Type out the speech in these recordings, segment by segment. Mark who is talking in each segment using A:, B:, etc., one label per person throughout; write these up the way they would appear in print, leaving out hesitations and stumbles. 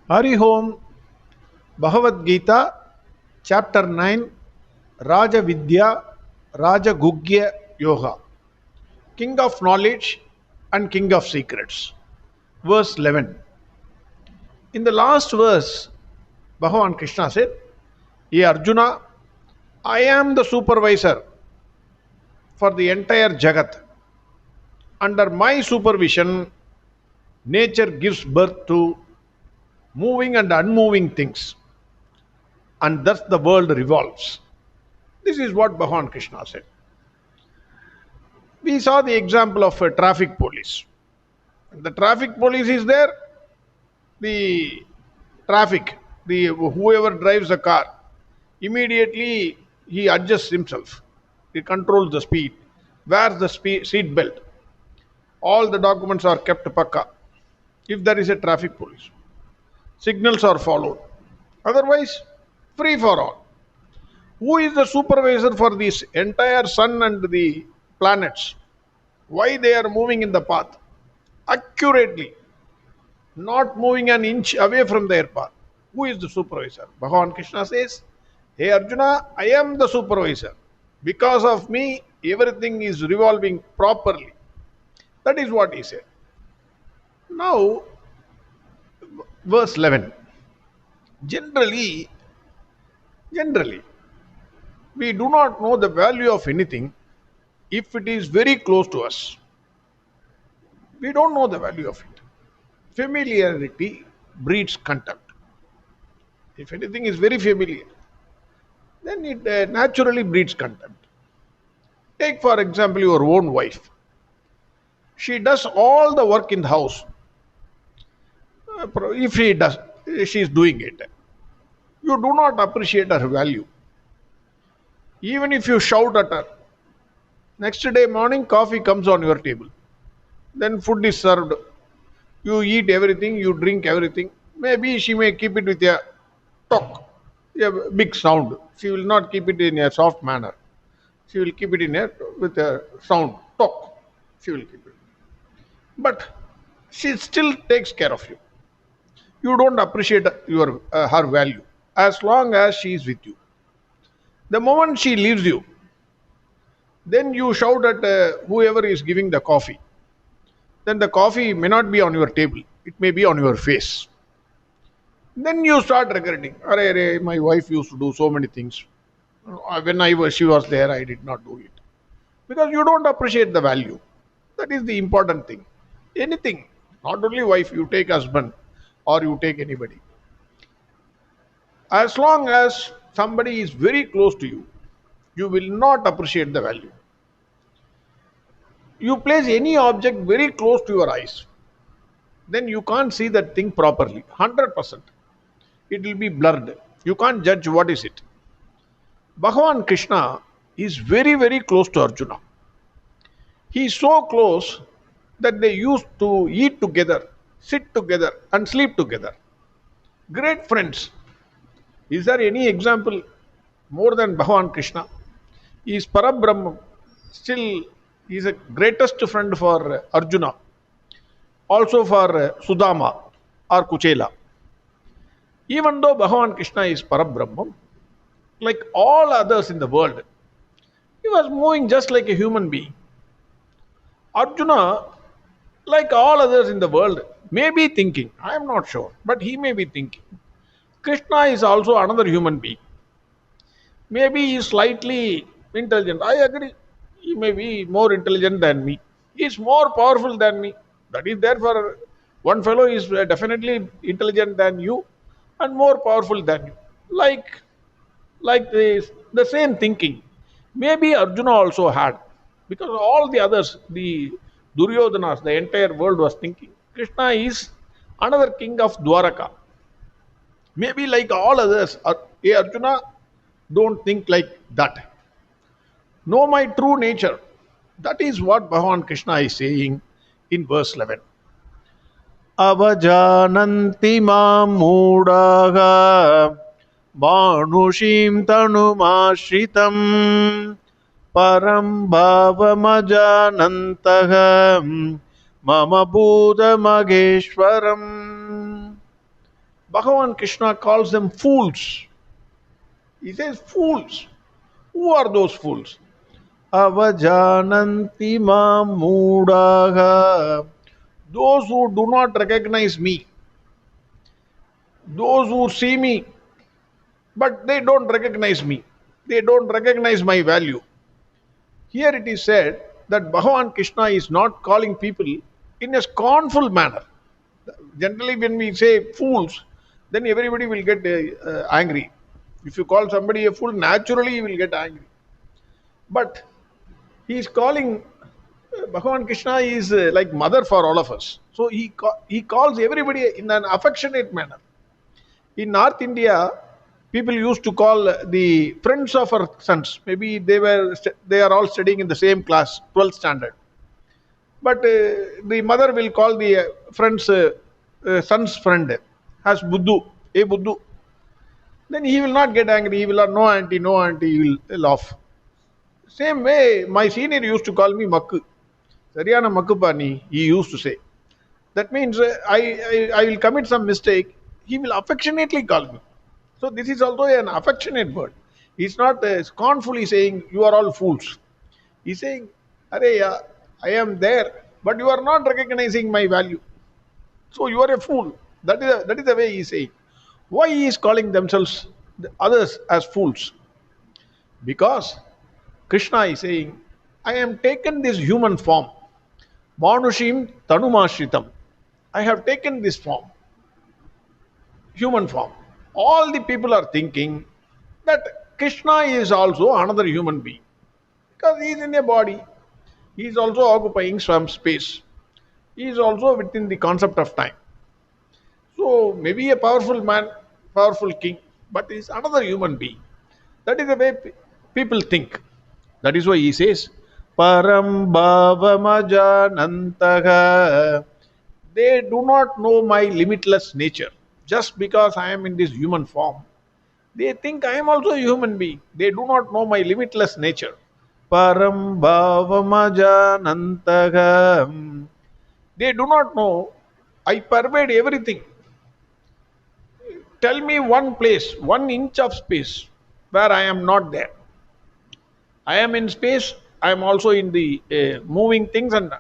A: Hari Om, Bhagavad Gita, Chapter 9, Raja Vidya, Raja Gugya Yoga, King of Knowledge and King of Secrets. Verse 11. In the last verse, Bhagwan Krishna said, Ye Arjuna, I am the supervisor for the entire Jagat. Under my supervision, nature gives birth to moving and unmoving things, and thus the world revolves. This is what Bhagwan Krishna said. We saw the example of a traffic police. When the traffic police is there, the traffic, the whoever drives the car, immediately he adjusts himself. He controls the speed, wears the seat belt. All the documents are kept pakka. If there is a traffic police, signals are followed. Otherwise, free for all. Who is the supervisor for this entire sun and the planets? Why they are moving in the path? Accurately, not moving an inch away from their path. Who is the supervisor? Bhagavan Krishna says, Hey Arjuna, I am the supervisor. Because of me, everything is revolving properly. That is what he said. Now, verse 11. Generally, we do not know the value of anything if it is very close to us. We don't know the value of it. Familiarity breeds contempt. If anything is very familiar, then it naturally breeds contempt. Take, for example, your own wife. She does all the work in the house. If she is doing it. You do not appreciate her value. Even if you shout at her, next day morning coffee comes on your table. Then food is served. You eat everything, you drink everything. Maybe she may keep it with a talk, a big sound. She will not keep it in a soft manner. She will keep it with a sound, talk. She will keep it. But she still takes care of you. You don't appreciate her value as long as she is with you. The moment she leaves you, then you shout at whoever is giving the coffee. Then the coffee may not be on your table, it may be on your face. Then you start regretting. Arey, my wife used to do so many things. When she was there, I did not do it. Because you don't appreciate the value. That is the important thing. Anything, not only wife, you take husband or you take anybody. As long as somebody is very close to you, you will not appreciate the value. You place any object very close to your eyes, then you can't see that thing properly. 100%. It will be blurred. You can't judge what is it. Bhagavan Krishna is very, very close to Arjuna. He is so close that they used to eat together, sit together, and sleep together. Great friends. Is there any example more than Bhagavan Krishna? He is Parabrahman. Still, he is the greatest friend for Arjuna. Also for Sudama or Kuchela. Even though Bhagavan Krishna is Parabrahman, like all others in the world, he was moving just like a human being. Arjuna, like all others in the world, may be thinking, I am not sure, but he may be thinking. Krishna is also another human being. Maybe he is slightly intelligent. I agree. He may be more intelligent than me. He is more powerful than me. That is therefore one fellow is definitely intelligent than you and more powerful than you. Like the same thinking. Maybe Arjuna also had. Because all the others, the Duryodhanas, the entire world was thinking, Krishna is another king of Dwaraka. Maybe like all others, Arjuna, don't think like that. Know my true nature. That is what Bhagavan Krishna is saying in verse 11. Avajananti mam moodaha Manushim tanumashritam Param bhavamajanantaha Mama Buddha Mageshwaram. Bhagavan Krishna calls them fools. He says, fools. Who are those fools? Avajananti mam moodaha. Those who do not recognize me. Those who see me, but they don't recognize me. They don't recognize my value. Here it is said that Bhagavan Krishna is not calling people in a scornful manner. Generally, when we say fools, then everybody will get angry. If you call somebody a fool, naturally he will get angry. But he is calling Bhagavan Krishna is like mother for all of us. So he calls everybody in an affectionate manner. In North India, people used to call the friends of our sons. Maybe they are all studying in the same class, 12th standard. But the mother will call the friend's son's friend as Buddhu, hey Buddhu. Then he will not get angry. He will not, no auntie, no auntie. He will laugh. Same way, my senior used to call me Makku. Sariyana Makkupani, he used to say. That means I will commit some mistake. He will affectionately call me. So this is also an affectionate word. He's not scornfully saying, you are all fools. He's saying, Arey, I am there, but you are not recognizing my value. So you are a fool. That is the way he's saying. Why he is calling themselves, the others, as fools? Because Krishna is saying, I am taken this human form. Manushim Tanumashritam. I have taken this form, human form. All the people are thinking that Krishna is also another human being because he is in a body. He is also occupying some space. He is also within the concept of time. So maybe a powerful man, powerful king, but he is another human being. That is the way people think. That is why he says, Param Bhavamajanantaha. They do not know my limitless nature. Just because I am in this human form, they think I am also a human being. They do not know my limitless nature. Param Bhavamajanantaha. They do not know I pervade everything. Tell me one place, 1 inch of space where I am not there. I am in space, I am also in the moving things and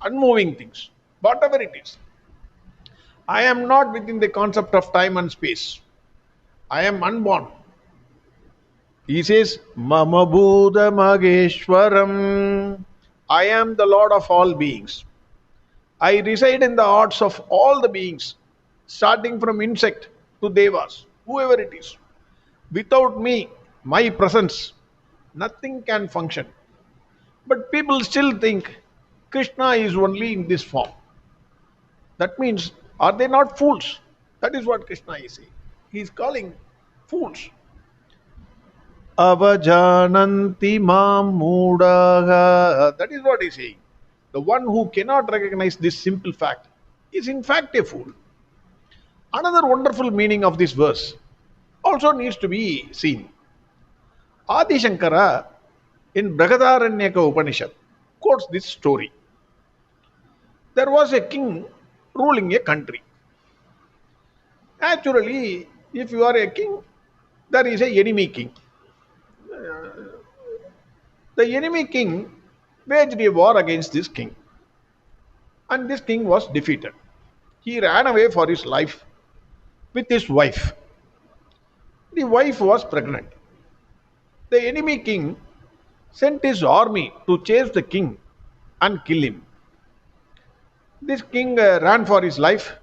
A: unmoving things, whatever it is. I am not within the concept of time and space. I am unborn. He says, Mama Buddha Mageshwaram. I am the Lord of all beings. I reside in the hearts of all the beings, starting from insect to devas, whoever it is. Without me, my presence, nothing can function. But people still think Krishna is only in this form. That means, are they not fools? That is what Krishna is saying. He is calling fools. Avajananti mam moodaha. That is what he is saying. The one who cannot recognize this simple fact is in fact a fool. Another wonderful meaning of this verse also needs to be seen. Adi Shankara in Brihadaranyaka Upanishad quotes this story. There was a king ruling a country. Naturally, if you are a king, there is a enemy king. The enemy king waged a war against this king, and this king was defeated. He ran away for his life with his wife. The wife was pregnant. The enemy king sent his army to chase the king and kill him. This king ran for his life,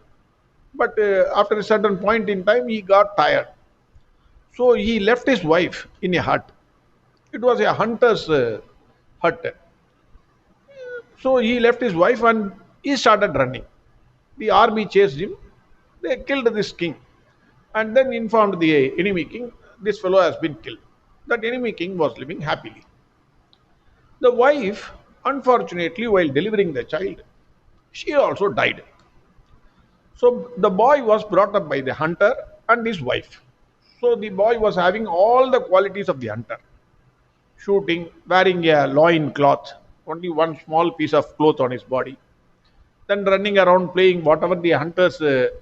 A: but after a certain point in time, he got tired. So he left his wife in a hut. It was a hunter's hut. So he left his wife and he started running. The army chased him. They killed this king and then informed the enemy king, this fellow has been killed. That enemy king was living happily. The wife, unfortunately, while delivering the child, she also died. So the boy was brought up by the hunter and his wife. So the boy was having all the qualities of the hunter: shooting, wearing a loin cloth, only one small piece of cloth on his body, then running around playing whatever the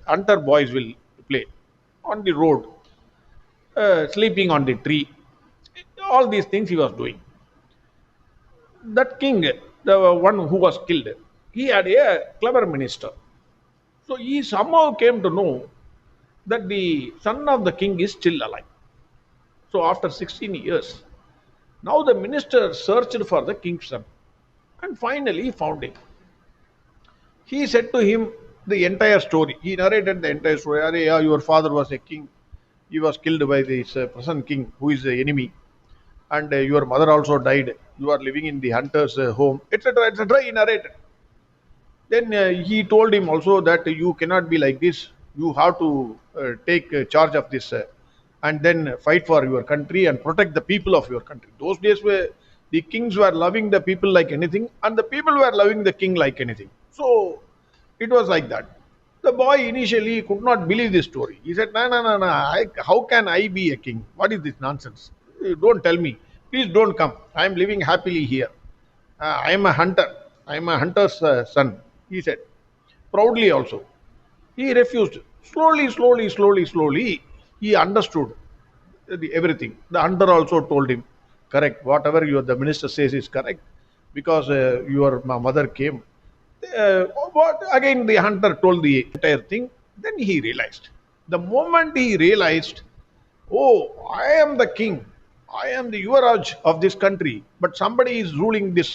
A: hunter boys will play on the road, sleeping on the tree. All these things he was doing. That king, the one who was killed, he had a clever minister. So he somehow came to know that the son of the king is still alive. So after 16 years, now the minister searched for the king's son and finally found him. He said to him the entire story. He narrated the entire story. "Arey, yeah, your father was a king. He was killed by this present king who is the enemy. And your mother also died. You are living in the hunter's home," etc., etc. He narrated. Then he told him also that you cannot be like this. You have to take charge of this and then fight for your country and protect the people of your country. Those days where the kings were loving the people like anything, and the people were loving the king like anything. So it was like that. The boy initially could not believe this story. He said, "No, no, no, no. How can I be a king? What is this nonsense? Don't tell me. Please don't come. I am living happily here. I am a hunter. I am a hunter's son," he said, proudly also. He refused. Slowly, slowly, slowly, slowly, he understood everything. The hunter also told him, "Correct. Whatever the minister says is correct, because your mother came." What again? The hunter told the entire thing. Then he realized. The moment he realized, "Oh, I am the king. I am the Yuvaraj of this country, but somebody is ruling this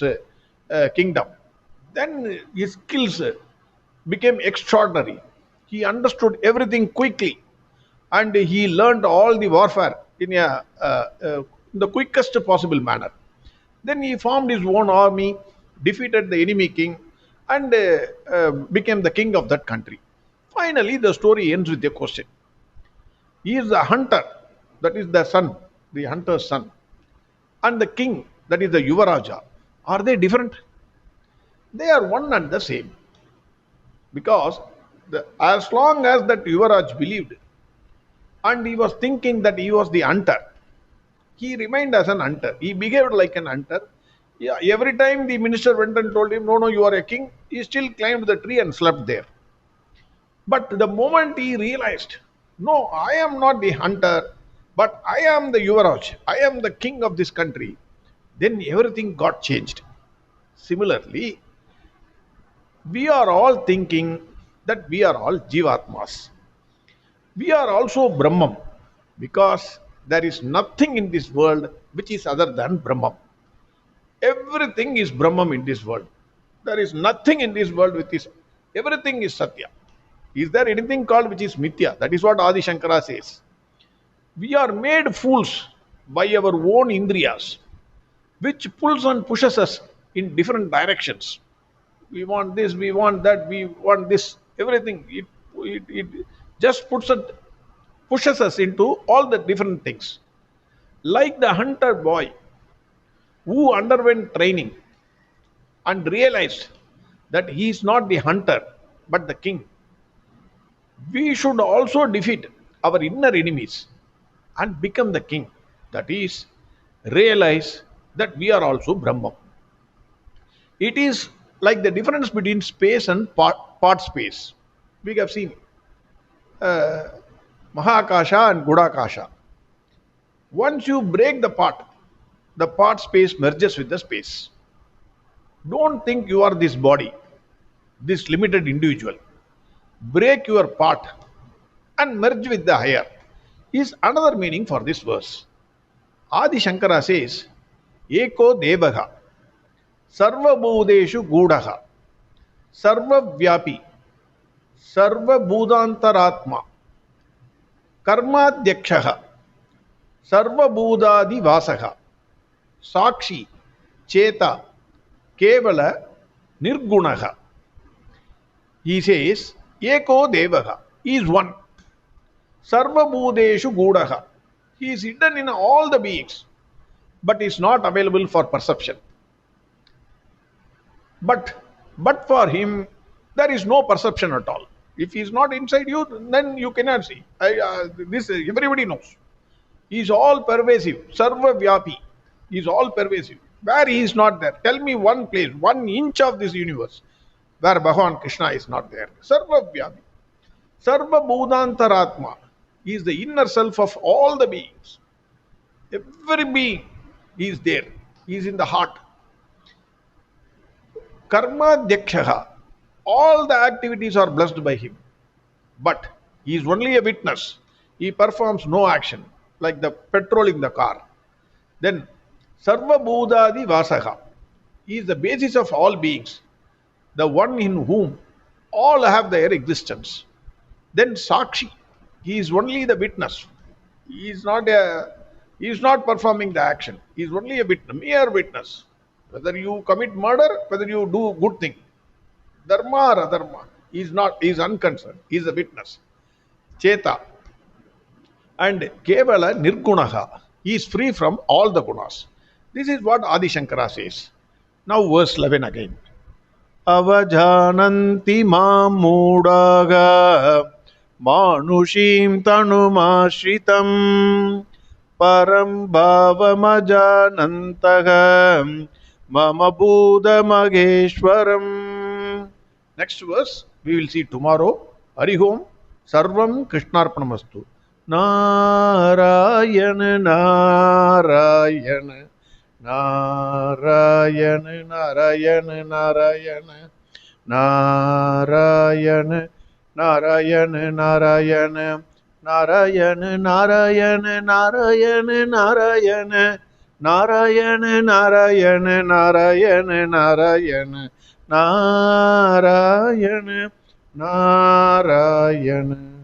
A: kingdom." Then his skills became extraordinary. He understood everything quickly, and he learned all the warfare in the quickest possible manner. Then he formed his own army, defeated the enemy king, and became the king of that country. Finally, the story ends with a question. He is the hunter, that is the son, the hunter's son, and the king, that is the Yuvaraja. Are they different? They are one and the same. Because as long as that Yuvaraj believed and he was thinking that he was the hunter, he remained as an hunter. He behaved like an hunter. Yeah, every time the minister went and told him, "No, no, you are a king," he still climbed the tree and slept there. But the moment he realized, "No, I am not the hunter, but I am the Yuvaraj, I am the king of this country," then everything got changed. Similarly, we are all thinking that we are all Jivatmas. We are also Brahman, because there is nothing in this world which is other than Brahman. Everything is Brahman in this world. There is nothing in this world which is, everything is Satya. Is there anything called which is Mithya? That is what Adi Shankara says. We are made fools by our own Indriyas, which pulls and pushes us in different directions. We want this, we want that, we want this, everything. It just pushes us into all the different things. Like the hunter boy who underwent training and realized that he is not the hunter but the king. We should also defeat our inner enemies and become the king. That is, realize that we are also Brahman. It is like the difference between space and part space. We have seen Mahakasha and Gudakasha. Once you break the part space merges with the space. Don't think you are this body, this limited individual. Break your part and merge with the higher is another meaning for this verse. Adi Shankara says, "Eko Devaha, Sarva Bhudeshu Gudaha, Sarva Vyapi, Sarva Bhudantaratma, Karmadyakshaha, Sarva Bhudadi Vasaha, Sakshi, Cheta, Kevala, Nirgunaha." He says, "Eko Devaha," he is one. Sarva Bhudeshu Gudaha, he is hidden in all the beings, but is not available for perception. But for him, there is no perception at all. If he is not inside you, then you cannot see. This everybody knows. He is all pervasive. Sarva Vyapi. He is all pervasive. Where he is not there? Tell me one place, 1 inch of this universe where Bhagwan Krishna is not there. Sarva Vyapi. Sarva Bhudantaratma. He is the inner self of all the beings. Every being is there. He is in the heart. Karma Dhyakshaha. All the activities are blessed by him. But he is only a witness. He performs no action, like the petrolling the car. Then Sarva Bhudadi Vasaha. He is the basis of all beings, the one in whom all have their existence. Then Sakshi. He is only the witness. He is not performing the action. He is only a witness, mere witness. Whether you commit murder, whether you do good thing, dharma or adharma, he is unconcerned. He is a witness. Cheta. And Kevala Nirgunaha. He is free from all the gunas. This is what Adi Shankara says. Now verse 11 again. Avajananti mamudaga manushim tanumashritam param bhavamajanantaga mama buddha mageshwaram. Next verse we will see tomorrow. Harihom sarvam krishnarpanamastu. Narayana Narayana Narayana Narayana Narayana Narayana Narayana Narayana Narayana Narayana Narayana Narayana Narayana Narayana Narayana Narayana Narayana Narayana